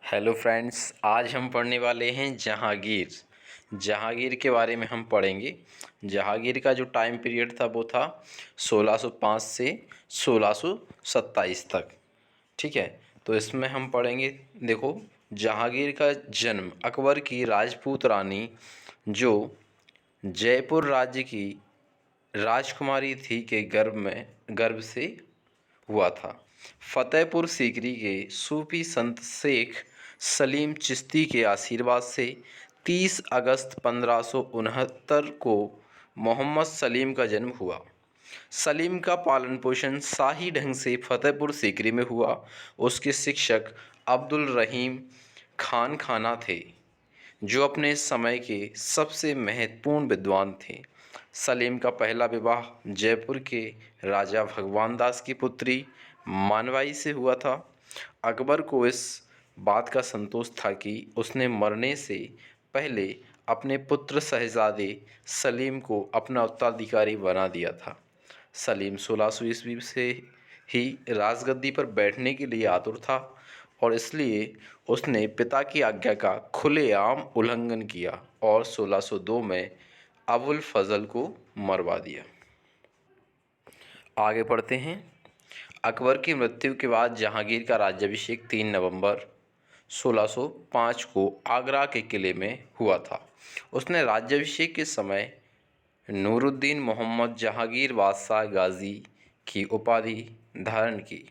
Hello friends, आज हम पढ़ने वाले हैं जहांगीर। जहांगीर के बारे में हम पढ़ेंगे। जहांगीर का जो टाइम पीरियड था वो था 1605 से 1627 तक। ठीक है, तो इसमें हम पढ़ेंगे। देखो, जहांगीर का जन्म अकबर की राजपूत रानी, जो जयपुर राज्य की राजकुमारी थी, के गर्भ से हुआ था। फतेहपुर सीकरी के सूफी संत शेख सलीम चिश्ती के आशीर्वाद से 30 अगस्त 1569 को मोहम्मद सलीम का जन्म हुआ। सलीम का पालन पोषण शाही ढंग से फतेहपुर सीकरी में हुआ। उसके शिक्षक अब्दुल रहीम खान खाना थे, जो अपने समय के सबसे महत्वपूर्ण विद्वान थे। सलीम का पहला विवाह जयपुर के राजा भगवान दास की पुत्री मानवाई से हुआ था। अकबर को इस बात का संतोष था कि उसने मरने से पहले अपने पुत्र शहजादे सलीम को अपना उत्तराधिकारी बना दिया था। सलीम 1600 ईस्वी से ही राजगद्दी पर बैठने के लिए आतुर था, और इसलिए उसने पिता की आज्ञा का खुलेआम उल्लंघन किया और 1602 में अबुल फजल को मरवा दिया। आगे पढ़ते हैं। अकबर की मृत्यु के बाद जहांगीर का राज्याभिषेक 3 नवंबर 1605 को आगरा के किले में हुआ था। उसने राज्याभिषेक के समय नूरुद्दीन मोहम्मद जहांगीर बादशाह गाजी की उपाधि धारण की।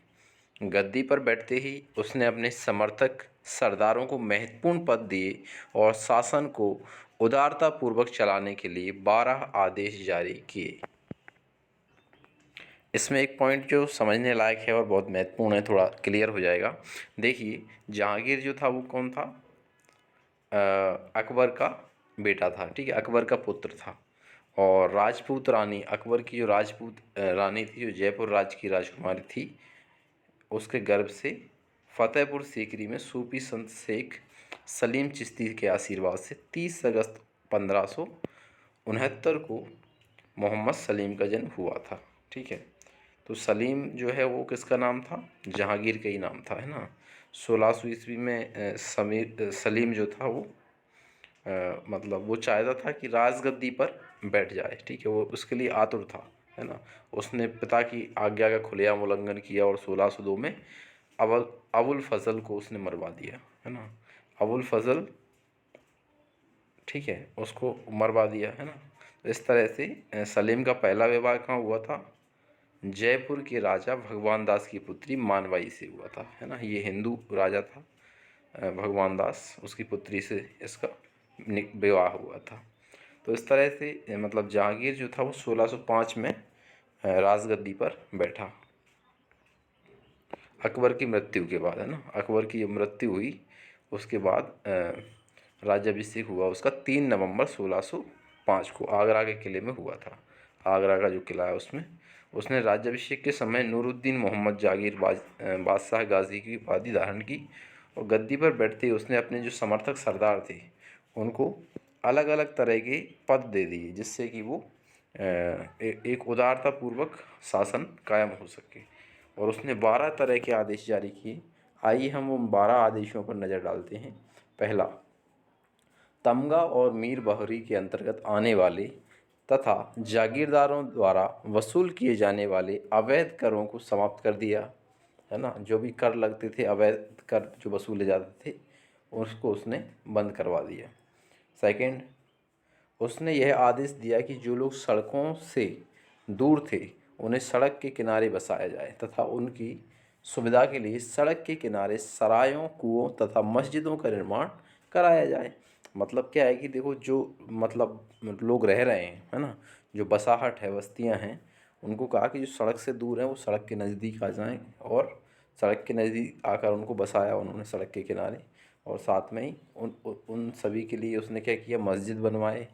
गद्दी पर बैठते ही उसने अपने समर्थक सरदारों को महत्वपूर्ण पद दिए और शासन को उदारतापूर्वक चलाने के लिए 12 आदेश जारी किए। इसमें एक पॉइंट जो समझने लायक है और बहुत महत्वपूर्ण है, थोड़ा क्लियर हो जाएगा। देखिए, जहांगीर जो था वो कौन था? अकबर का बेटा था। ठीक है, अकबर का पुत्र था। और राजपूत रानी, अकबर की जो राजपूत रानी थी, जो जयपुर राज्य की राजकुमारी थी, उसके गर्भ से फतेहपुर सीकरी में सूफी संत शेख सलीम चिश्ती के आशीर्वाद से 30 अगस्त 1569 को मोहम्मद सलीम का जन्म हुआ था। ठीक है, तो सलीम जो है वो किसका नाम था? जहांगीर का ही नाम था, है ना। 1600 ईस्वी में सलीम जो था वो मतलब वो चाहता था कि राजगद्दी पर बैठ जाए। ठीक है, वो उसके लिए आतुर था, है ना। उसने पिता की आज्ञा का खुलेआम उल्लंघन किया और 1602 में अबुल फजल को उसने मरवा दिया, है ना। अबुल फजल, ठीक है, उसको मरवा दिया, है ना। इस तरह से सलीम का पहला विवाह कहाँ हुआ था? जयपुर के राजा भगवान दास की पुत्री मानवाई से हुआ था, है ना। ये हिंदू राजा था भगवान दास, उसकी पुत्री से इसका विवाह हुआ था। तो इस तरह से मतलब जहांगीर जो था वो 1605 में राजगद्दी पर बैठा, अकबर की मृत्यु के बाद, है ना। अकबर की मृत्यु हुई, उसके बाद राज्याभिषेक हुआ उसका 3 नवंबर 1605 को आगरा के किले में हुआ था। आगरा का जो किला है उसमें उसने राज्याभिषेक के समय नूरुद्दीन मोहम्मद जागीर बादशाह गाजी की उपाधि धारण की, और गद्दी पर बैठते ही उसने अपने जो समर्थक सरदार थे उनको अलग अलग तरह के पद दे दिए, जिससे कि वो एक उदारतापूर्वक शासन कायम हो सके। और उसने 12 तरह के आदेश जारी किए। आइए हम उन 12 आदेशों पर नज़र डालते हैं। पहला, तमगा और मीर बहरी के अंतर्गत आने वाले तथा जागीरदारों द्वारा वसूल किए जाने वाले अवैध करों को समाप्त कर दिया, है ना। जो भी कर लगते थे, अवैध कर जो वसूले जाते थे, उसको उसने बंद करवा दिया। सेकंड, उसने यह आदेश दिया कि जो लोग सड़कों से दूर थे उन्हें सड़क के किनारे बसाया जाए तथा उनकी सुविधा के लिए सड़क के किनारे सरायों, कुओं तथा मस्जिदों का निर्माण कराया जाए। मतलब क्या है कि देखो, जो मतलब लोग रह रहे हैं, है ना, जो बसाहट है, बस्तियां हैं, उनको कहा कि जो सड़क से दूर हैं वो सड़क के नज़दीक आ जाएं, और सड़क के नज़दीक आकर उनको बसाया उन्होंने सड़क के किनारे। और साथ में ही उन सभी के लिए उसने क्या किया? मस्जिद बनवाए,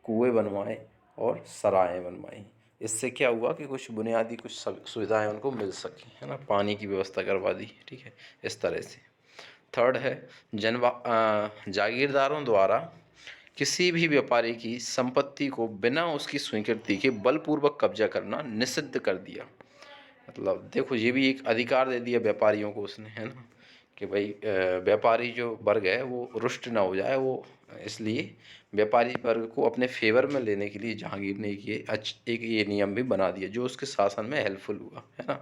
कुएं बनवाए और सराएं बनवाई। इससे क्या हुआ कि कुछ बुनियादी कुछ सुविधाएं उनको मिल सकी, है ना। पानी की व्यवस्था करवा दी। ठीक है, इस तरह से। थर्ड है, जागीरदारों द्वारा किसी भी व्यापारी की संपत्ति को बिना उसकी स्वीकृति के बलपूर्वक कब्जा करना निषिद्ध कर दिया। मतलब देखो, ये भी एक अधिकार दे दिया व्यापारियों को उसने, है ना, कि भाई व्यापारी जो वर्ग है वो रुष्ट ना हो जाए, वो इसलिए व्यापारी वर्ग को अपने फेवर में लेने के लिए जहांगीर ने एक ये नियम भी बना दिया, जो उसके शासन में हेल्पफुल हुआ, है ना।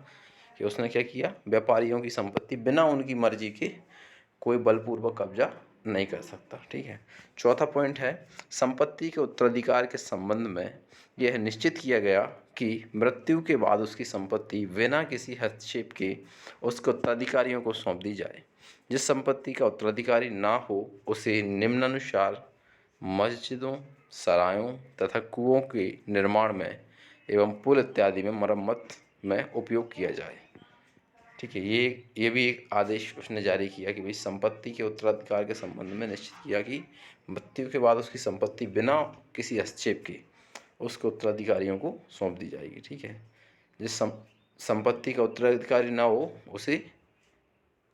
कि उसने क्या किया, व्यापारियों की संपत्ति बिना उनकी मर्जी के कोई बलपूर्वक कब्जा नहीं कर सकता। ठीक है। चौथा पॉइंट है, संपत्ति के उत्तराधिकार के संबंध में यह निश्चित किया गया कि मृत्यु के बाद उसकी संपत्ति बिना किसी हस्तक्षेप के उसके उत्तराधिकारियों को सौंप दी जाए। जिस संपत्ति का उत्तराधिकारी ना हो उसे निम्नानुसार मस्जिदों, सरायों तथा कुओं के निर्माण में एवं पुल इत्यादि में मरम्मत में उपयोग किया जाए। ठीक है। ये भी एक आदेश उसने जारी किया कि भाई संपत्ति के उत्तराधिकार के संबंध में निश्चित किया कि मृत्यु के बाद उसकी संपत्ति बिना किसी हस्तक्षेप के उसके उत्तराधिकारियों को सौंप दी जाएगी। ठीक है। जिस संपत्ति का उत्तराधिकारी ना हो उसे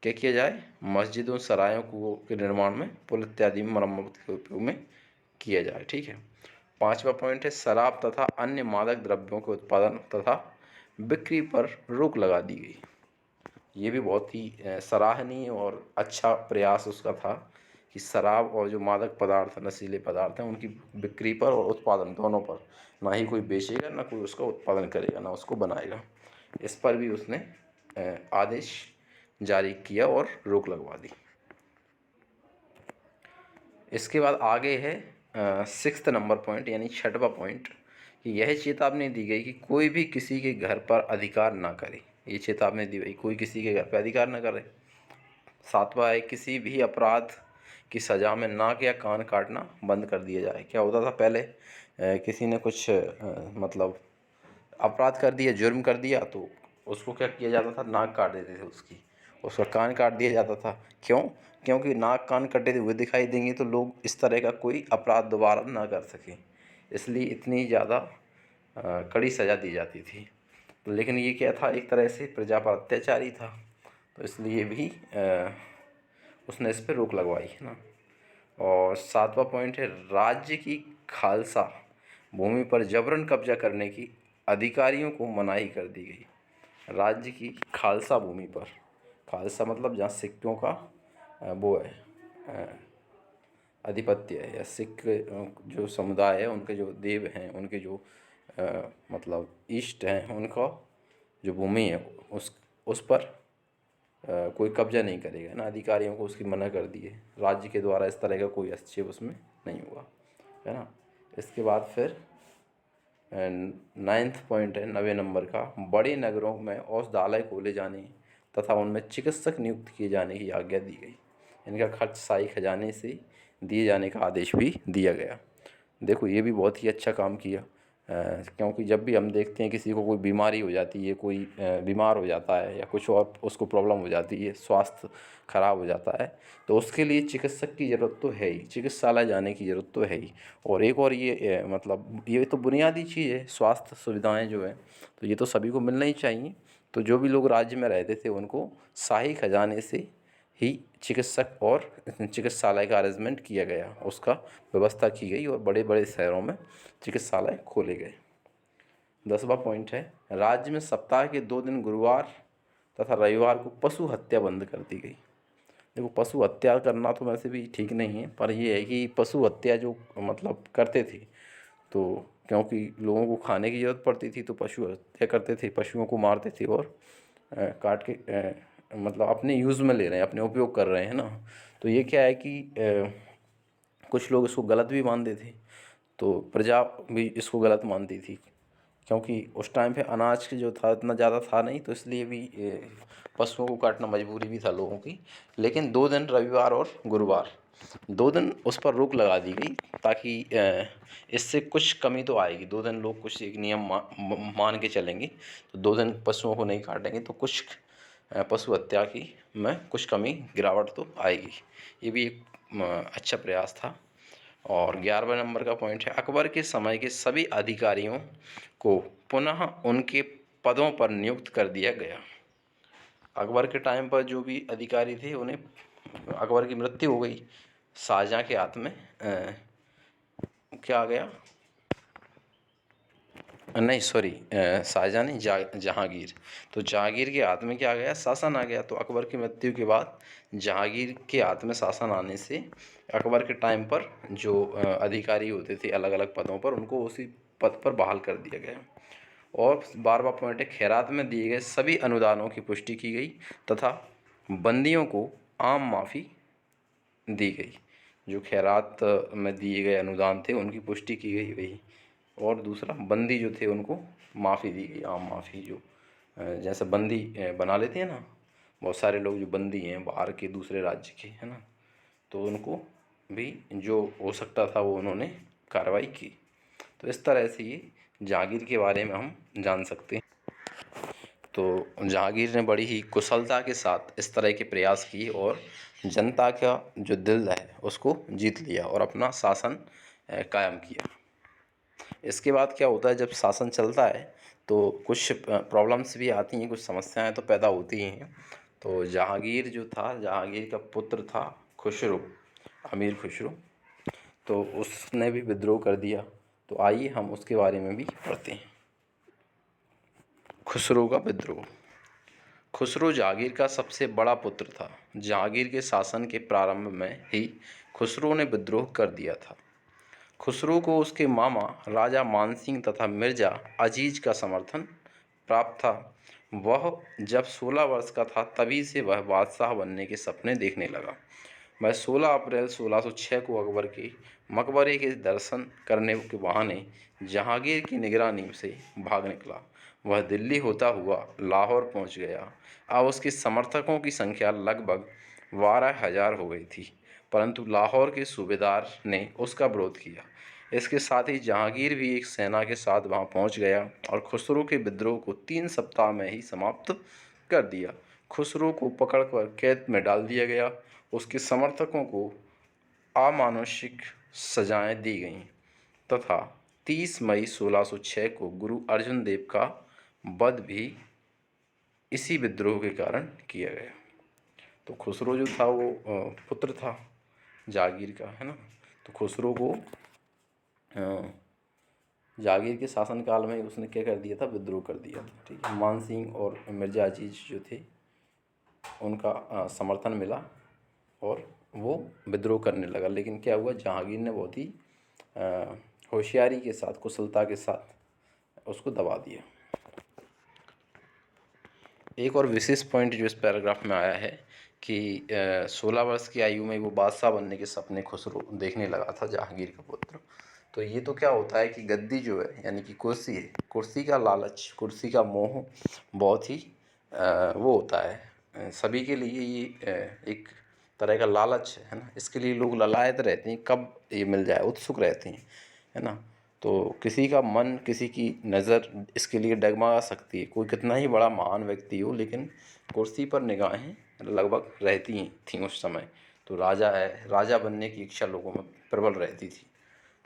क्या किया जाए, मस्जिदों, सरायों, कुओं के निर्माण में, पुल इत्यादि में मरम्मत के उपयोग में किया जाए। ठीक है। पांचवा पॉइंट है, शराब तथा अन्य मादक द्रव्यों के उत्पादन तथा बिक्री पर रोक लगा दी गई। ये भी बहुत ही सराहनीय और अच्छा प्रयास उसका था कि शराब और जो मादक पदार्थ, नशीले पदार्थ हैं, उनकी बिक्री पर और उत्पादन दोनों पर ना ही कोई बेचेगा, ना कोई उसका उत्पादन करेगा, ना उसको बनाएगा। इस पर भी उसने आदेश जारी किया और रोक लगवा दी। इसके बाद आगे है सिक्स्थ नंबर पॉइंट, यानी छठवां पॉइंट, कि यह चेतावनी दी गई कि कोई भी किसी के घर पर अधिकार ना करे। ये चेतावनी दी गई, कोई किसी के घर पर अधिकार ना करे। सातवां है, किसी भी अपराध की सज़ा में नाक या कान काटना बंद कर दिया जाए। क्या होता था पहले, किसी ने कुछ मतलब अपराध कर दिया, जुर्म कर दिया, तो उसको क्या किया जाता था, नाक काट देते थे उसका कान काट दिया जाता था। क्यों? क्योंकि नाक कान कटे हुए दिखाई देंगे तो लोग इस तरह का कोई अपराध दोबारा ना कर सकें, इसलिए इतनी ज़्यादा कड़ी सज़ा दी जाती थी। लेकिन ये क्या था, एक तरह से प्रजा पर अत्याचार ही था, तो इसलिए भी उसने इस पर रोक लगवाई, है ना। और सातवां पॉइंट है, राज्य की खालसा भूमि पर जबरन कब्जा करने की अधिकारियों को मनाही कर दी गई। राज्य की खालसा भूमि पर, खालसा मतलब जहाँ सिक्कों का वो है, आधिपत्य है, या सिख जो समुदाय है, उनके जो देव हैं, उनके जो मतलब इष्ट हैं, उनका जो भूमि है उस पर कोई कब्जा नहीं करेगा ना, अधिकारियों को उसकी मना कर दी है। राज्य के द्वारा इस तरह का कोई हस्तक्षेप उसमें नहीं हुआ, है ना। इसके बाद फिर नाइन्थ पॉइंट है, 90 नंबर का, बड़े नगरों में औषधालय खोले जाने तथा उनमें चिकित्सक नियुक्त किए जाने की आज्ञा दी गई। इनका खर्च शाही खजाने से दिए जाने का आदेश भी दिया गया। देखो ये भी बहुत ही अच्छा काम किया, क्योंकि जब भी हम देखते हैं किसी को कोई बीमारी हो जाती है, कोई बीमार हो जाता है या कुछ और उसको प्रॉब्लम हो जाती है, स्वास्थ्य खराब हो जाता है, तो उसके लिए चिकित्सक की ज़रूरत तो है ही, चिकित्सालय जाने की ज़रूरत तो है ही। और एक और ये मतलब ये तो बुनियादी चीज़ है, स्वास्थ्य सुविधाएं जो है, तो ये तो सभी को मिलना ही चाहिए। तो जो भी लोग राज्य में रहते थे उनको शाही खजाने से ही चिकित्सक और चिकित्सालय का अरेंजमेंट किया गया, उसका व्यवस्था की गई और बड़े बड़े शहरों में चिकित्सालय खोले गए। 10वां पॉइंट है, राज्य में सप्ताह के 2 दिन गुरुवार तथा रविवार को पशु हत्या बंद कर दी गई। देखो पशु हत्या करना तो वैसे भी ठीक नहीं है, पर यह है कि पशु हत्या जो मतलब करते थे, तो क्योंकि लोगों को खाने की ज़रूरत पड़ती थी तो पशु हत्या करते थे, पशुओं को मारते थे और काट के मतलब अपने यूज़ में ले रहे हैं, अपने उपयोग कर रहे हैं ना। तो ये क्या है कि कुछ लोग इसको गलत भी मानते थे, तो प्रजा भी इसको गलत मानती थी, क्योंकि उस टाइम पे अनाज की जो था इतना ज़्यादा था नहीं, तो इसलिए भी पशुओं को काटना मजबूरी भी था लोगों की। लेकिन 2 दिन रविवार और गुरुवार, 2 दिन उस पर रोक लगा दी गई, ताकि इससे कुछ कमी तो आएगी। 2 दिन लोग कुछ एक नियम मान के चलेंगे, तो 2 दिन पशुओं को नहीं काटेंगे तो कुछ पशु हत्या की में कुछ कमी, गिरावट तो आएगी। ये भी एक अच्छा प्रयास था। और 11वें नंबर का पॉइंट है, अकबर के समय के सभी अधिकारियों को पुनः उनके पदों पर नियुक्त कर दिया गया। अकबर के टाइम पर जो भी अधिकारी थे उन्हें, अकबर की मृत्यु हो गई, शाहजहाँ के हाथ में क्या आ गया, नहीं सॉरी, शाहजहाँ नहीं, जहांगीर। तो जहांगीर के हाथ में क्या आ गया, शासन आ गया। तो अकबर की मृत्यु के बाद जहांगीर के हाथ में शासन आने से अकबर के टाइम पर जो अधिकारी होते थे अलग अलग पदों पर, उनको उसी पद पर बहाल कर दिया गया। और 12वां पॉइंट है, खैरात में दिए गए सभी अनुदानों की पुष्टि की गई तथा बंदियों को आम माफ़ी दी गई। जो खैरात में दिए गए अनुदान थे उनकी पुष्टि की गई वही। और दूसरा, बंदी जो थे उनको माफ़ी दी गई, आम माफ़ी। जो जैसे बंदी बना लेते हैं ना, बहुत सारे लोग जो बंदी हैं बाहर के दूसरे राज्य के, है ना, तो उनको भी जो हो सकता था वो उन्होंने कार्रवाई की। तो इस तरह से ये जहांगीर के बारे में हम जान सकते हैं। तो जहांगीर ने बड़ी ही कुशलता के साथ इस तरह के प्रयास किए और जनता का जो दिल है उसको जीत लिया और अपना शासन कायम किया। इसके बाद क्या होता है, जब शासन चलता है तो कुछ प्रॉब्लम्स भी आती हैं, कुछ समस्याएं तो पैदा होती हैं। तो जहांगीर जो था, जहांगीर का पुत्र था खुसरो, अमीर खुसरो, तो उसने भी विद्रोह कर दिया। तो आइए हम उसके बारे में भी पढ़ते हैं। खुसरो का विद्रोह। खुसरो जहांगीर का सबसे बड़ा पुत्र था। जहांगीर के शासन के प्रारंभ में ही खुसरो ने विद्रोह कर दिया था। खुसरो को उसके मामा राजा मानसिंह तथा मिर्जा अजीज का समर्थन प्राप्त था। वह जब 16 वर्ष का था तभी से वह बादशाह बनने के सपने देखने लगा। वह 16 अप्रैल 1606 को अकबर के मकबरे के दर्शन करने के बहाने जहांगीर की निगरानी से भाग निकला। वह दिल्ली होता हुआ लाहौर पहुंच गया। अब उसके समर्थकों की संख्या लगभग 12,000 हो गई थी, परंतु लाहौर के सूबेदार ने उसका विरोध किया। इसके साथ ही जहांगीर भी एक सेना के साथ वहां पहुंच गया और खुसरो के विद्रोह को 3 सप्ताह में ही समाप्त कर दिया। खुसरो को पकड़कर कैद में डाल दिया गया। उसके समर्थकों को अमानुषिक सजाएं दी गईं तथा 30 मई 1606 को गुरु अर्जुन देव का वध भी इसी विद्रोह के कारण किया गया। तो खुसरो जो था वो पुत्र था जहांगीर का, है ना। तो खुसरो को जहांगीर के शासनकाल में उसने क्या कर दिया था, विद्रोह कर दिया था। ठीक है, मानसिंह और मिर्जा अजीज जो थे उनका समर्थन मिला और वो विद्रोह करने लगा। लेकिन क्या हुआ, जहांगीर ने बहुत ही होशियारी के साथ, कुशलता के साथ उसको दबा दिया। एक और विशेष पॉइंट जो इस पैराग्राफ में आया है कि 16 वर्ष की आयु में वो बादशाह बनने के सपने खुसरो देखने लगा था, जहांगीर का पुत्र। तो ये तो क्या होता है कि गद्दी जो है यानी कि कुर्सी है, कुर्सी का लालच, कुर्सी का मोह बहुत ही वो होता है सभी के लिए। ये एक तरह का लालच है ना। इसके लिए लोग ललायत रहते हैं, कब ये मिल जाए, उत्सुक रहते हैं, है ना। तो किसी का मन, किसी की नज़र इसके लिए डगमगा सकती है। कोई कितना ही बड़ा महान व्यक्ति हो, लेकिन कुर्सी पर निगाहें लगभग रहती थीं उस समय। तो राजा है, राजा बनने की इच्छा लोगों में प्रबल रहती थी।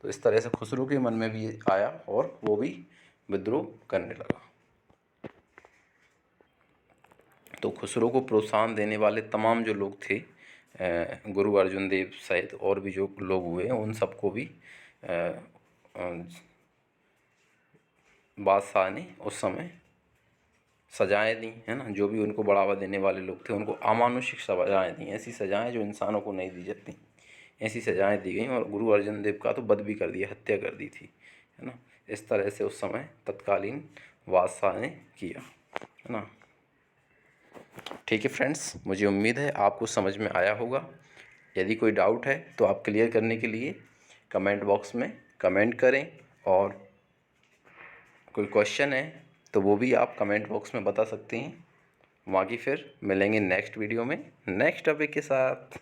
तो इस तरह से खुसरो के मन में भी आया और वो भी विद्रोह करने लगा। तो खुसरो को प्रोत्साहन देने वाले तमाम जो लोग थे, गुरु अर्जुन देव सहित और भी जो लोग हुए, उन सबको भी बादशाह ने उस समय सजाएं दी, है ना। जो भी उनको बढ़ावा देने वाले लोग थे उनको अमानुषिक सजाएं दी, ऐसी सजाएं जो इंसानों को नहीं दी जाती, ऐसी सजाएं दी गई। और गुरु अर्जुन देव का तो वध भी कर दिया, हत्या कर दी थी, है ना। इस तरह से उस समय तत्कालीन बादशाह ने किया, है ना। ठीक है फ्रेंड्स, मुझे उम्मीद है आपको समझ में आया होगा। यदि कोई डाउट है तो आप क्लियर करने के लिए कमेंट बॉक्स में कमेंट करें, और कोई क्वेश्चन है तो वो भी आप कमेंट बॉक्स में बता सकते हैं। बाकी फिर मिलेंगे नेक्स्ट वीडियो में नेक्स्ट टॉपिक के साथ।